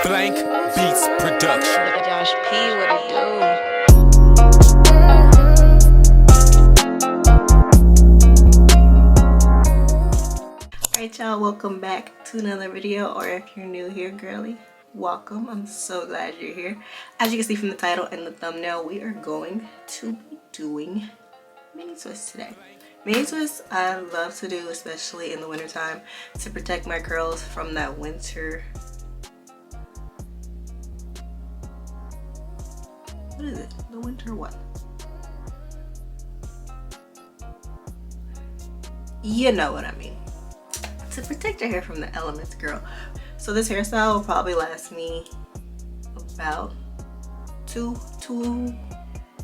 Blank Beats Production. Josh P, what it do? Alright y'all, welcome back to another video, or if you're new here, girly, welcome. I'm so glad you're here. As you can see from the title and the thumbnail, we are going to be doing mini twists today. Mini twists I love to do, especially in the wintertime, to protect my curls from that winter. What is it? The winter what? You know what I mean. To protect your hair from the elements, girl. So this hairstyle will probably last me about two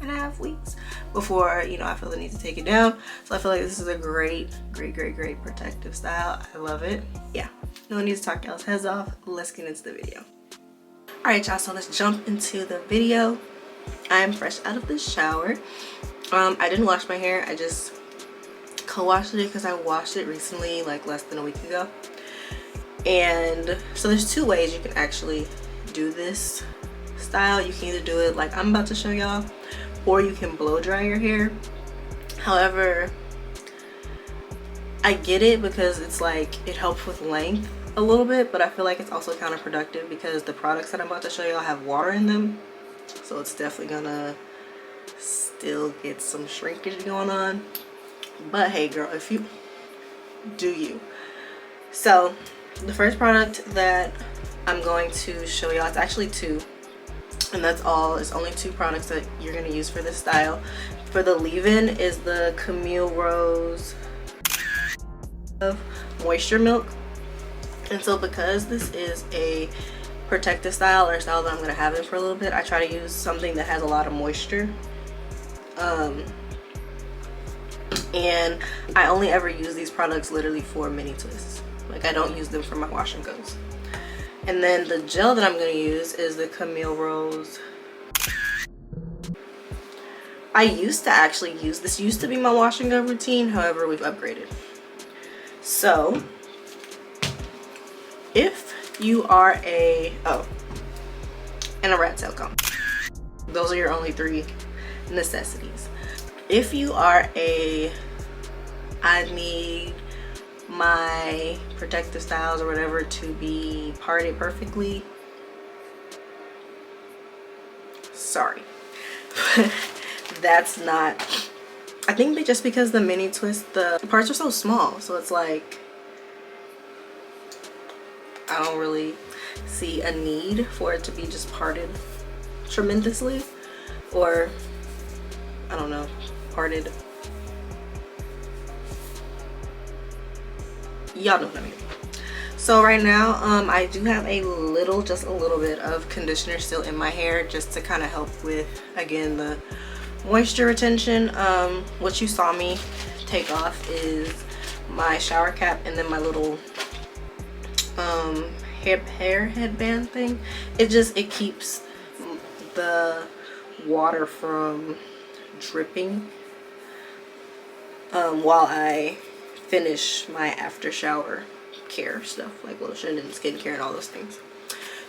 and a half weeks before, you know, I feel the need to take it down. So I feel like this is a great protective style. I love it. Yeah, no need to talk y'all's heads off. Let's get into the video. All right, y'all, so let's jump into the video. I'm fresh out of the shower. I didn't wash my hair. I just co-washed it because I washed it recently, like less than a week ago. And so there's two ways you can actually do this style. You can either do it like I'm about to show y'all, or you can blow dry your hair. However, I get it because it's like it helps with length a little bit, but I feel like it's also counterproductive because the products that I'm about to show y'all have water in them. So it's definitely gonna still get some shrinkage going on. But hey girl, if you do you. So the first product that I'm going to show y'all, it's actually two, and that's all. It's only two products that you're gonna use for this style. For the leave-in is the 𝐒𝐫𝐨𝐝𝐻 Moisture Milk. And so because this is a protective style, or a style that I'm gonna have it for a little bit, I try to use something that has a lot of moisture. And I only ever use these products literally for mini twists. Like, I don't use them for my wash and goes. And then the gel that I'm gonna use is the 𝐒𝐫𝐨𝐝𝐻. I used to actually use this. Used to be my wash and go routine. However, we've upgraded. So if you are and a rat tail comb. Those are your only three necessities. If you are I need my protective styles or whatever to be parted perfectly, sorry. That's not, I think that just because the mini twist, the parts are so small, so it's like I don't really see a need for it to be just parted tremendously, or I don't know, parted. Y'all know what I mean. So right now I do have just a little bit of conditioner still in my hair, just to kind of help with, again, the moisture retention. What you saw me take off is my shower cap and then my little hair headband thing. It keeps the water from dripping while I finish my after shower care stuff, like lotion and skincare and all those things.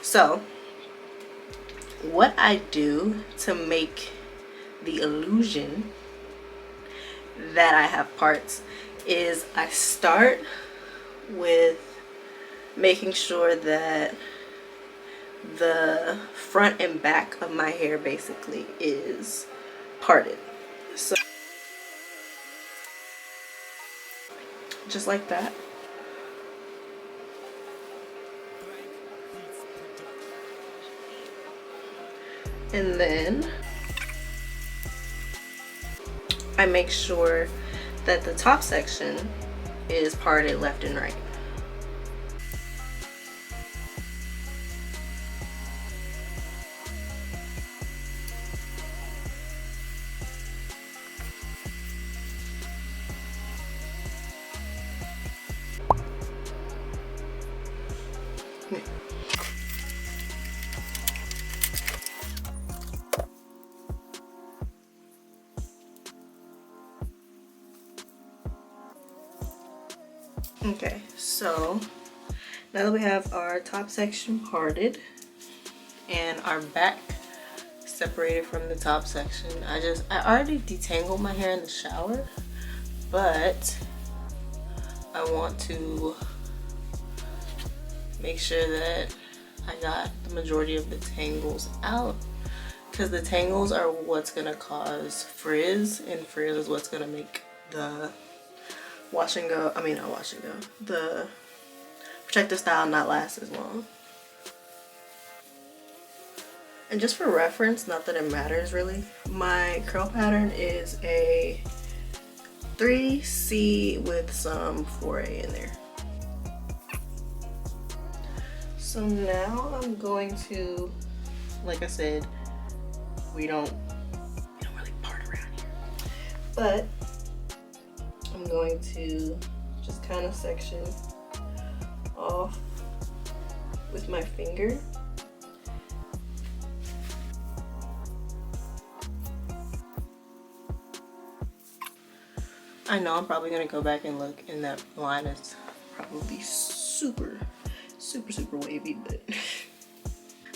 So what I do to make the illusion that I have parts is I start with making sure that the front and back of my hair basically is parted. So just like that. And then I make sure that the top section is parted left and right. Okay, so now that we have our top section parted, and our back separated from the top section. I already detangled my hair in the shower, but I want to make sure that I got the majority of the tangles out, because the tangles are what's gonna cause frizz, and frizz is what's gonna make the wash and go, not wash and go, the protective style not last as long. And just for reference, not that it matters really, my curl pattern is a 3C with some 4A in there. So now I'm going to, like I said, we don't really part around here, but I'm going to just kind of section off with my finger. I know I'm probably gonna go back and look, and that line is probably super wavy, but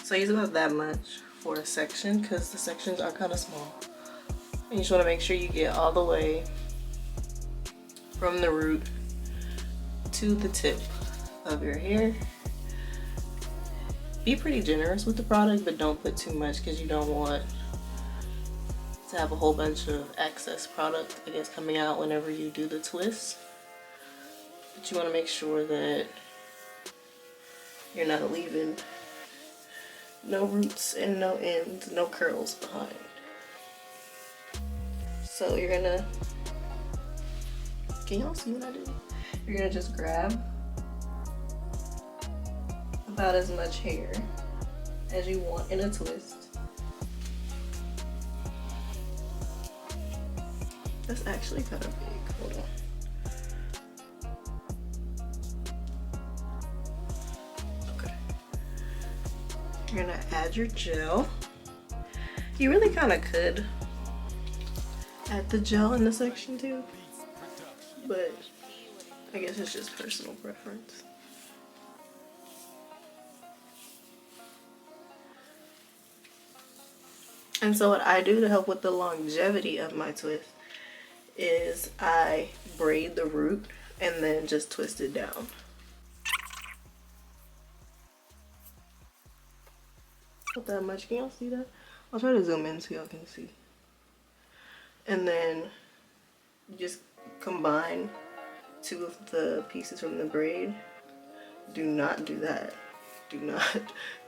so I use about that much for a section because the sections are kind of small. And you just want to make sure you get all the way from the root to the tip of your hair. Be pretty generous with the product, but don't put too much because you don't want to have a whole bunch of excess product, I guess, coming out whenever you do the twist. But you want to make sure that you're not leaving no roots and no ends, no curls behind. So you're gonna, can y'all see what I do? You're gonna just grab about as much hair as you want in a twist. That's actually kind of big, hold on. You're gonna add your gel. You really kind of could add the gel in the section too, but I guess it's just personal preference. And so what I do to help with the longevity of my twist is I braid the root and then just twist it down. Not that much, can y'all see that? I'll try to zoom in so y'all can see. And then you just combine two of the pieces from the braid. Do not do that. Do not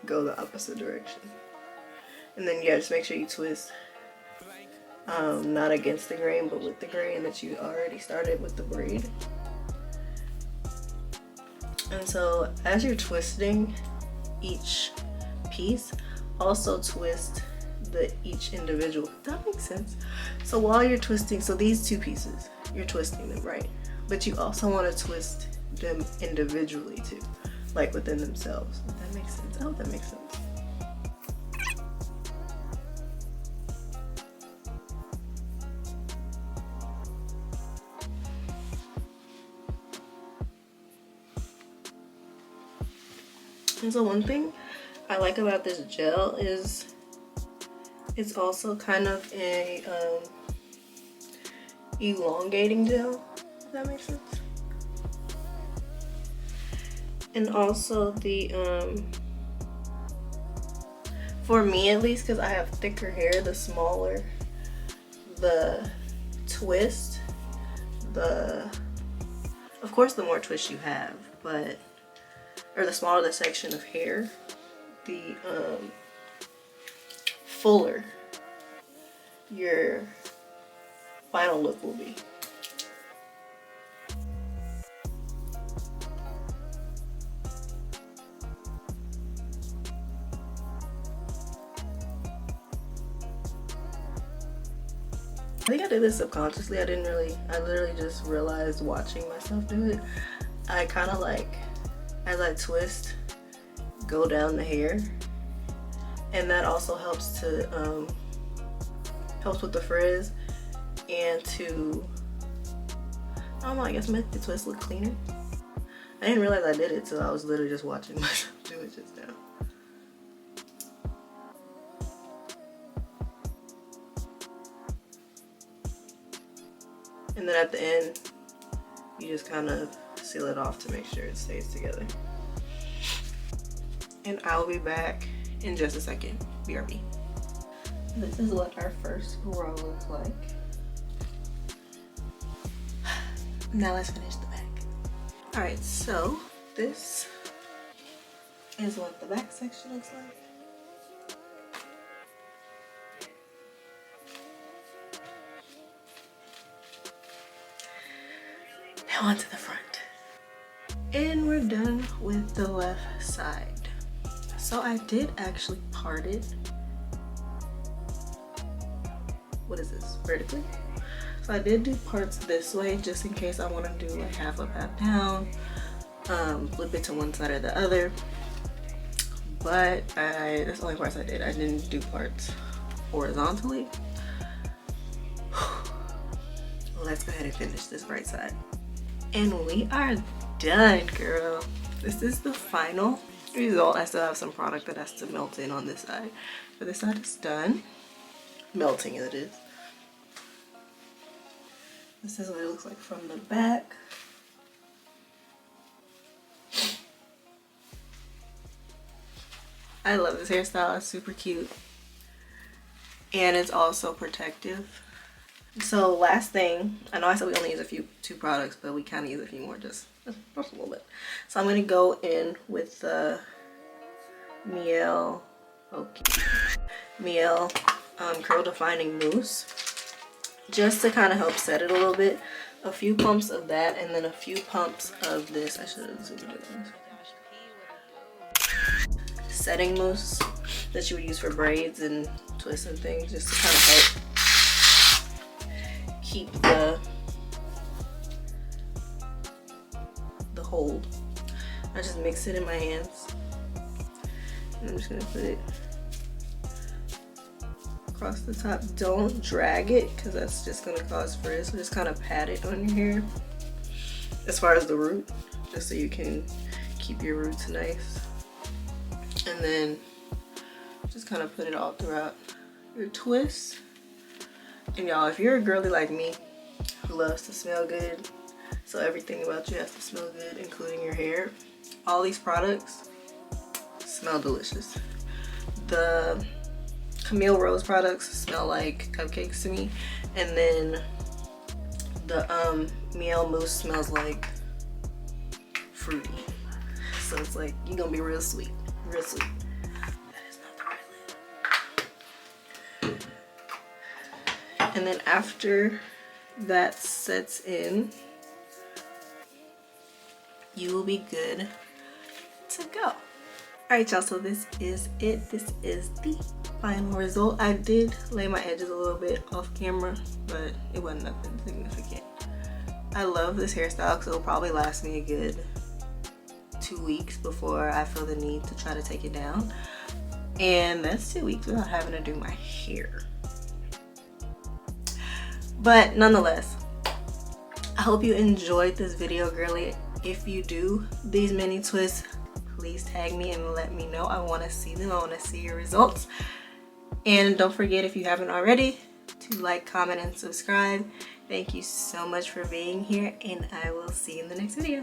go the opposite direction. And then yeah, just make sure you twist not against the grain, but with the grain that you already started with the braid. And so as you're twisting each piece, also twist each individual. Does that make sense? So while you're twisting, so these two pieces, you're twisting them, right? But you also want to twist them individually too, like within themselves. Does that make sense? I hope that makes sense. And so one thing I like about this gel is it's also kind of a elongating gel, if that makes sense. And also the for me at least, because I have thicker hair, the smaller the twist, of course the more twist you have, but or the smaller the section of hair, the fuller your final look will be. I think I did this subconsciously. I literally just realized watching myself do it. I kind of like, as I twist, go down the hair, and that also helps to helps with the frizz and to, I don't know, I guess make the twist look cleaner. I didn't realize I did it till I was literally just watching myself do it just now. And then at the end, you just kind of seal it off to make sure it stays together. And I'll be back in just a second. BRB. This is what our first row looks like. Now let's finish the back. All right, so this is what the back section looks like. Now onto the front. And we're done with the left side. So I did actually part it. What is this? Vertically? So I did do parts this way just in case I want to do like half up, half down, flip it to one side or the other. But that's the only parts I did. I didn't do parts horizontally. Let's go ahead and finish this right side. And we are done, girl. This is the final result. I still have some product that has to melt in on this side, but this side is done. Melting it is. This is what it looks like from the back. I love this hairstyle. It's super cute. And it's also protective. So last thing, I know I said we only use two products, but we kind of use a few more, just a little bit. So I'm going to go in with the 𝐒𝐫𝐨𝐝𝐿 Curl Defining Mousse, just to kind of help set it a little bit. A few pumps of that, and then a few pumps of this. I should have zoomed in. Setting mousse that you would use for braids and twists and things, just to kind of help keep the hold. I just mix it in my hands, and I'm just gonna put it across the top. Don't drag it because that's just gonna cause frizz. So just kind of pat it on your hair as far as the root, just so you can keep your roots nice. And then just kind of put it all throughout your twists. And y'all, if you're a girly like me who loves to smell good, so everything about you has to smell good, including your hair, all these products smell delicious. The Camille Rose products smell like cupcakes to me, and then the 𝐒𝐫𝐿 Mousse smells like fruity. So it's like, you're gonna be real sweet, real sweet. That is not the right lid. And then after that sets in, you will be good to go. Alright y'all, so this is it. This is the final result. I did lay my edges a little bit off camera, but it wasn't nothing significant. I love this hairstyle because it'll probably last me a good 2 weeks before I feel the need to try to take it down. And that's 2 weeks without having to do my hair. But nonetheless, I hope you enjoyed this video, girly. If you do these mini twists, please tag me and let me know. I want to see them. I want to see your results. And don't forget, if you haven't already, to like, comment, and subscribe. Thank you so much for being here, and I will see you in the next video.